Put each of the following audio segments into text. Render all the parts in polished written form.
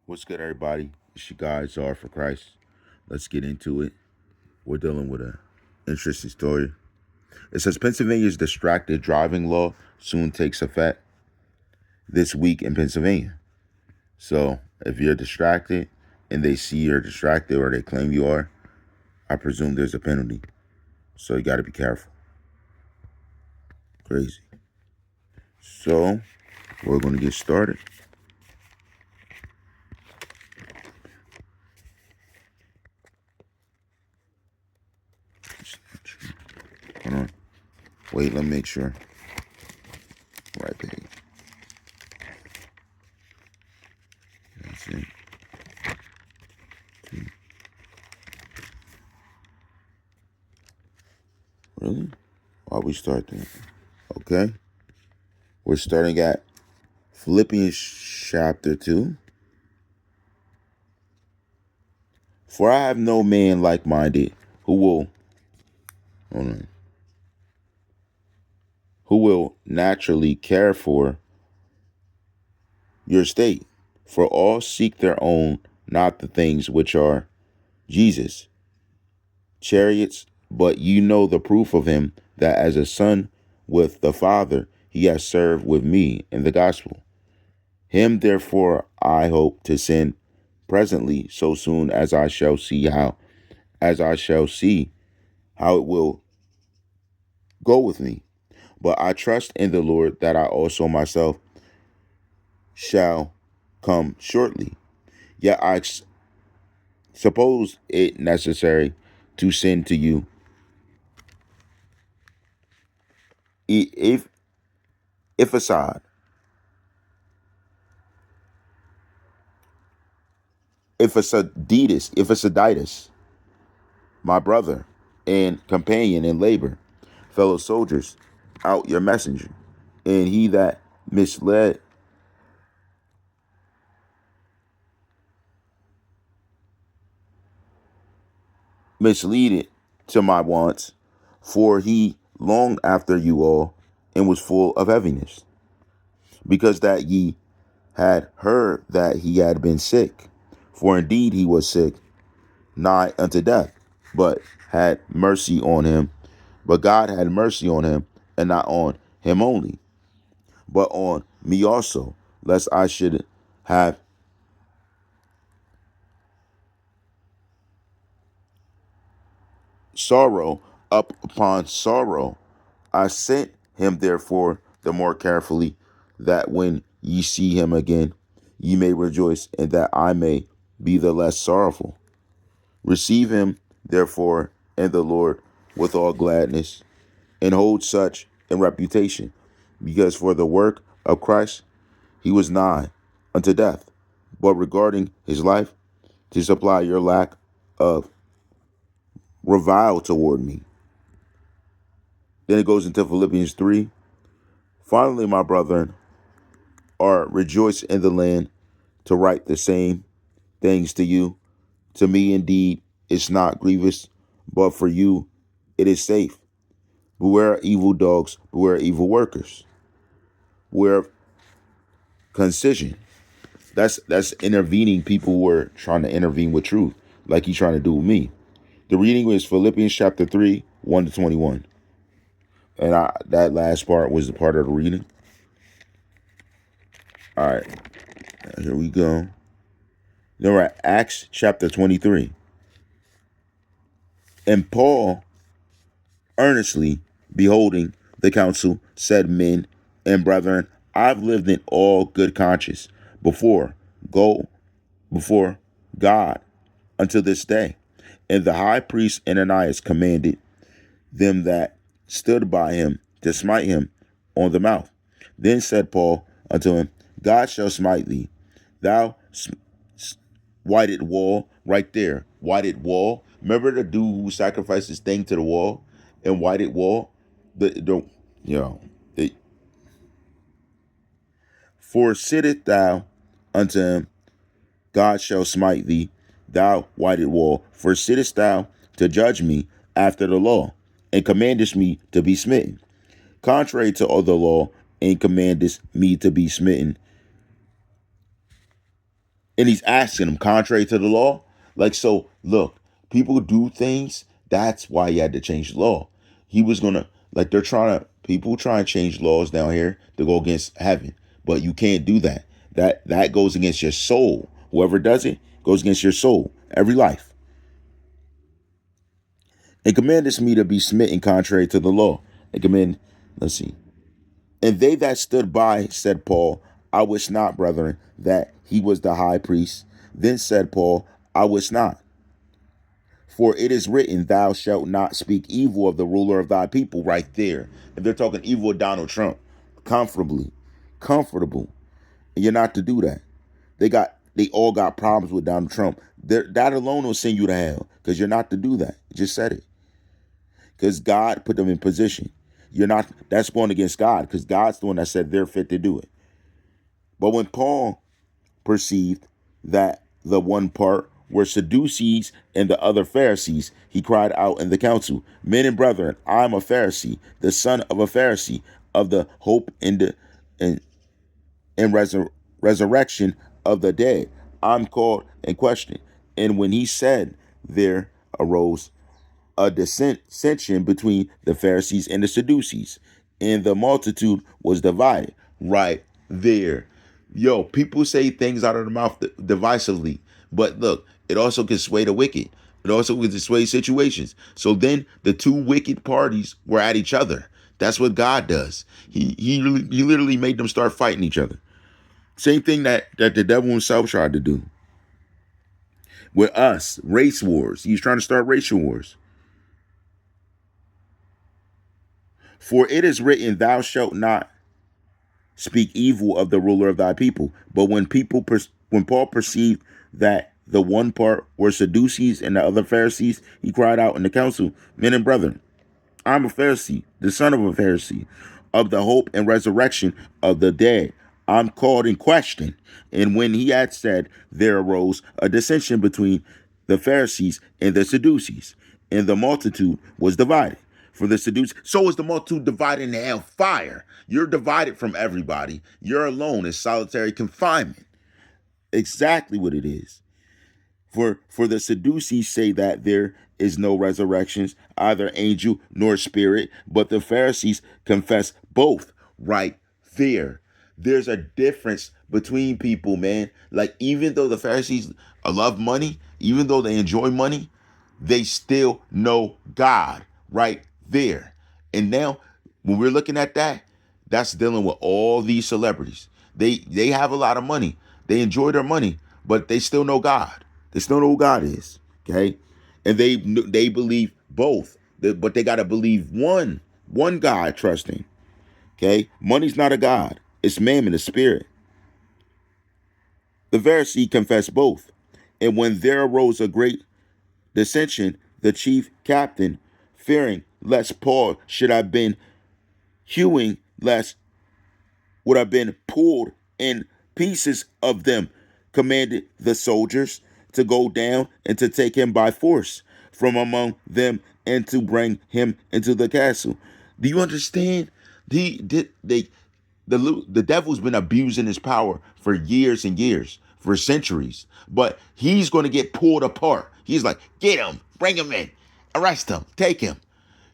What's good, everybody? It's your guys are for Christ. Let's get into it. We're dealing with a interesting story. It says Pennsylvania's distracted driving law soon takes effect this week in Pennsylvania. So if you're distracted and they see you're distracted or they claim you are, I presume there's a penalty. So you got to be careful. Crazy. So we're going to get started. Hold on. Wait, let me make sure. Right page. That's it. Really? Why we start there? Okay. We're starting at Philippians chapter 2. For I have no man like-minded hold on, who will naturally care for your state. For all seek their own, not the things which are Jesus' chariots, but you know the proof of him, that as a son with the Father, he has served with me in the gospel. Him therefore I hope to send presently, so soon as I shall see how it will go with me. But I trust in the Lord that I also myself shall come shortly. Yet I suppose it necessary to send to you if aside, if Epaphroditus, my brother and companion in labor, fellow soldiers, out your messenger, and he that misleaded to my wants, for he longed after you all, and was full of heaviness, because that ye had heard that he had been sick. For indeed he was sick, nigh unto death, but had mercy on him. But God had mercy on him, and not on him only, but on me also, lest I should have sorrow up upon sorrow. I sent him therefore the more carefully, that when ye see him again, ye may rejoice, and that I may be the less sorrowful. Receive him therefore in the Lord with all gladness, and hold such in reputation, because for the work of Christ he was nigh unto death, but regarding his life, to supply your lack of revile toward me. Then it goes into Philippians 3. Finally, my brethren, are rejoice in the land, to write the same things to you. To me, indeed, it's not grievous, but for you it is safe. Beware evil dogs, beware evil workers, beware concision. That's intervening people who are trying to intervene with truth, like he's trying to do with me. The reading is Philippians chapter 3, 1 to 21. And that last part was the part of the reading. All right, here we go. Then we're at Acts chapter 23. And Paul, earnestly beholding the council, said, Men and brethren, I've lived in all good conscience before God until this day. And the high priest Ananias commanded them that stood by him to smite him on the mouth. Then said Paul unto him, God shall smite thee, thou whited wall. Right there, whited wall. Remember the dude who sacrificed his thing to the wall and whited wall? The you know, the, For sittest thou unto him, God shall smite thee, thou whited wall. For sittest thou to judge me after the law, and commandest me to be smitten, contrary to all the law, and commandest me to be smitten, And he's asking them, contrary to the law. Like, so look, people do things. That's why he had to change the law. He was gonna, like, they're trying to, people try and change laws down here to go against heaven, but you can't do that. That goes against your soul. Whoever does it goes against your soul. Every life. And commandest me to be smitten contrary to the law. And command, let's see. And they that stood by said Paul, I wish not, brethren, that he was the high priest. Then said Paul, I wish not. For it is written, thou shalt not speak evil of the ruler of thy people. Right there. If they're talking evil of Donald Trump, comfortable. And you're not to do that. They all got problems with Donald Trump. That alone will send you to hell, because you're not to do that. Just said it. Because God put them in position. You're not, that's going against God, because God's the one that said they're fit to do it. But when Paul perceived that the one part were Sadducees and the other Pharisees, he cried out in the council, men and brethren, I am a Pharisee, the son of a Pharisee, of the hope and resurrection of the dead. I'm called and questioned. And when he said, there arose a dissension between the Pharisees and the Sadducees, and the multitude was divided. Right there. Yo, people say things out of their mouth divisively, but look, it also can sway the wicked. It also can sway situations. So then the two wicked parties were at each other. That's what God does. He literally made them start fighting each other. Same thing that the devil himself tried to do with us, race wars. He's trying to start racial wars. For it is written, thou shalt not speak evil of the ruler of thy people. But when Paul perceived that the one part were Sadducees and the other Pharisees, he cried out in the council, men and brethren, I'm a Pharisee, the son of a Pharisee, of the hope and resurrection of the dead. I'm called in question. And when he had said, there arose a dissension between the Pharisees and the Sadducees, and the multitude was divided. For the Sadducees, so is the multitude divided in hell fire. You're divided from everybody. You're alone in solitary confinement. Exactly what it is. For the Sadducees say that there is no resurrections, either angel nor spirit, but the Pharisees confess both. Right there. There's a difference between people, man. Like, even though the Pharisees love money, even though they enjoy money, they still know God. Right there. And now, when we're looking at that, that's dealing with all these celebrities. They have a lot of money. They enjoy their money, but they still know God. They still know who God is. Okay, and they believe both, but they got to believe one God, trusting. Okay, money's not a God. It's mammon, the spirit. The Pharisee confessed both, and when there arose a great dissension, the chief captain, fearing lest Paul should have been hewing, lest would have been pulled in pieces of them, commanded the soldiers to go down and to take him by force from among them and to bring him into the castle. Do you understand? The devil's been abusing his power for years and years, for centuries, but he's going to get pulled apart. He's like, get him, bring him in, arrest him, take him.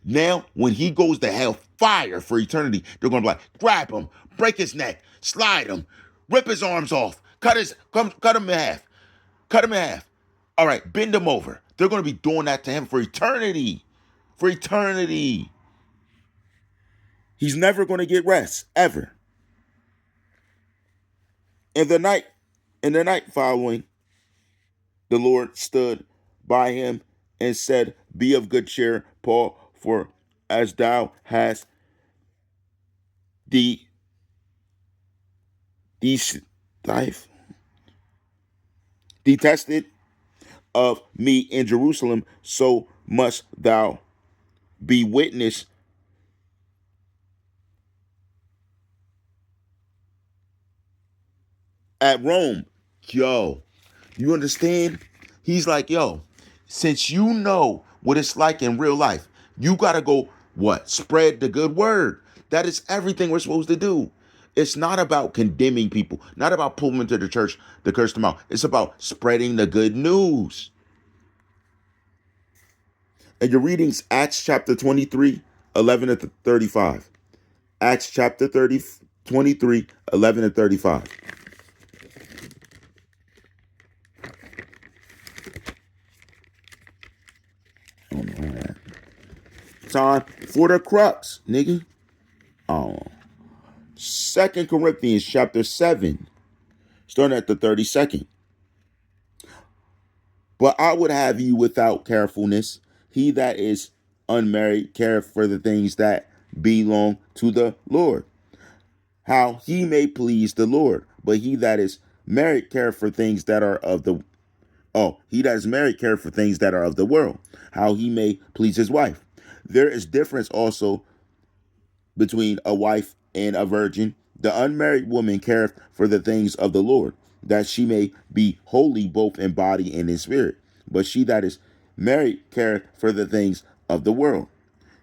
Now, when he goes to hell fire for eternity, they're going to be like, grab him, break his neck, slide him, rip his arms off, cut him in half, cut him in half. All right, bend him over. They're going to be doing that to him for eternity. For eternity. He's never going to get rest, ever. In the night following, the Lord stood by him and said, be of good cheer, Paul, for as thou hast the detested of me in Jerusalem, so must thou be witness at Rome. Yo, you understand? He's like, yo, since you know what it's like in real life, you got to go, what? Spread the good word. That is everything we're supposed to do. It's not about condemning people, not about pulling them to the church to curse them out. It's about spreading the good news. And your readings, Acts chapter 23, 11 to 35. Acts chapter 23, 11 to 35. I don't know that. Time for the crux, nigga. Oh. 2 Corinthians chapter 7, starting at the 32nd. But I would have you without carefulness. He that is unmarried careth for the things that belong to the Lord, how he may please the Lord. But he that is married careth for things that are of the he that is married careth for things that are of the world, how he may please his wife. There is difference also between a wife and a virgin. The unmarried woman careth for the things of the Lord, that she may be holy both in body and in spirit. But she that is married careth for the things of the world.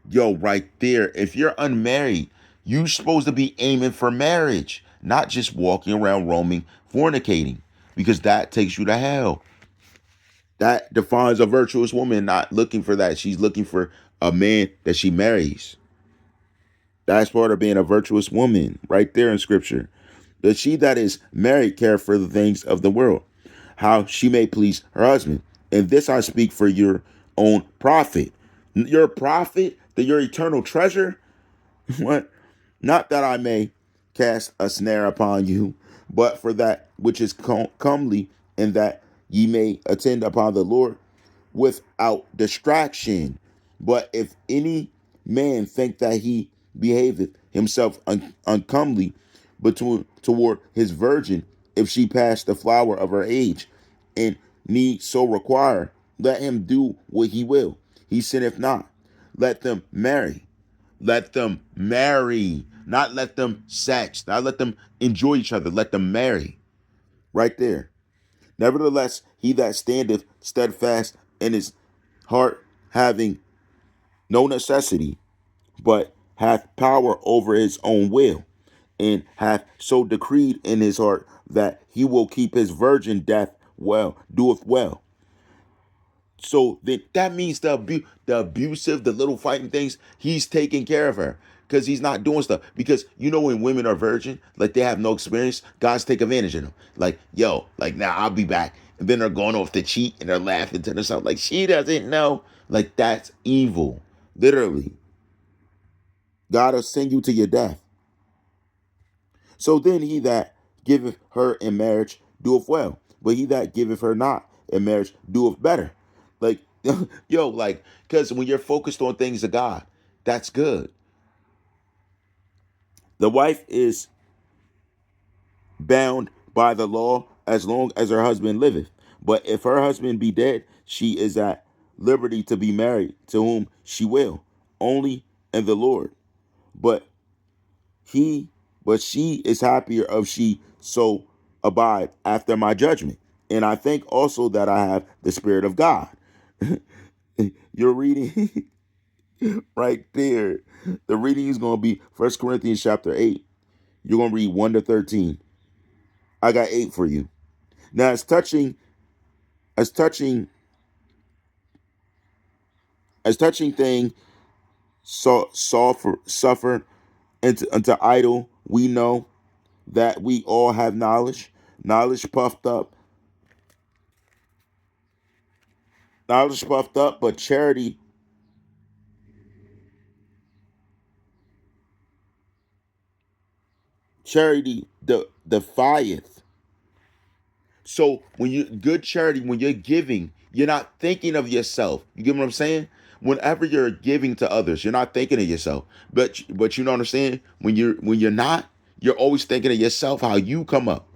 Yo, right there, if you're unmarried, you're supposed to be aiming for marriage, not just walking around roaming, fornicating, because that takes you to hell. That defines a virtuous woman, not looking for that. She's looking for a man that she marries. That's part of being a virtuous woman, right there in scripture. That she that is married care for the things of the world, how she may please her husband. And this I speak for your own profit. Your profit, that your eternal treasure. What? Not that I may cast a snare upon you, but for that which is comely, and that ye may attend upon the Lord without distraction. But if any man think that he behaveth himself uncomely toward his virgin, if she pass the flower of her age, and need so require, let him do what he will. He sinneth not. Let them marry. Let them marry. Not let them sex. Not let them enjoy each other. Let them marry. Right there. Nevertheless, he that standeth steadfast in his heart, having no necessity, but hath power over his own will, and hath so decreed in his heart that he will keep his virgin death well, doeth well. So that means the abusive, the little fighting things, he's taking care of her. Because he's not doing stuff. Because you know when women are virgin, like they have no experience, guys take advantage of them. Like, yo, like now I'll be back. And then they're going off to cheat and they're laughing to themselves like she doesn't know. Like that's evil. Literally. God will send you to your death. So then he that giveth her in marriage doeth well. But he that giveth her not in marriage doeth better. Like, yo, like, because when you're focused on things of God, that's good. The wife is bound by the law as long as her husband liveth. But if her husband be dead, she is at liberty to be married to whom she will, only in the Lord. But he, but she is happier if she so abide after my judgment. And I think also that I have the Spirit of God. You're reading right there. The reading is going to be 1 Corinthians chapter 8. You're going to read 1 to 13. I got 8 for you. Now, as touching thing suffer unto idle, we know that we all have knowledge. Knowledge puffed up, but charity defieth. So when you good charity, when you're giving, you're not thinking of yourself. You get what I'm saying? Whenever you're giving to others, you're not thinking of yourself. But you know what I'm saying? When you're not, you're always thinking of yourself, how you come up.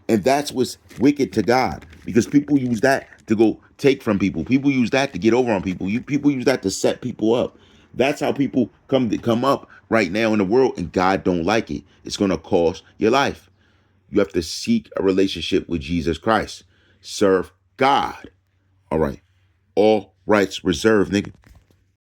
And that's what's wicked to God, because people use that to go take from people. People use that to get over on people. People use that to set people up. That's how people come up right now in the world, and God don't like it. It's going to cost your life. You have to seek a relationship with Jesus Christ. Serve God. All right. All rights reserved, nigga.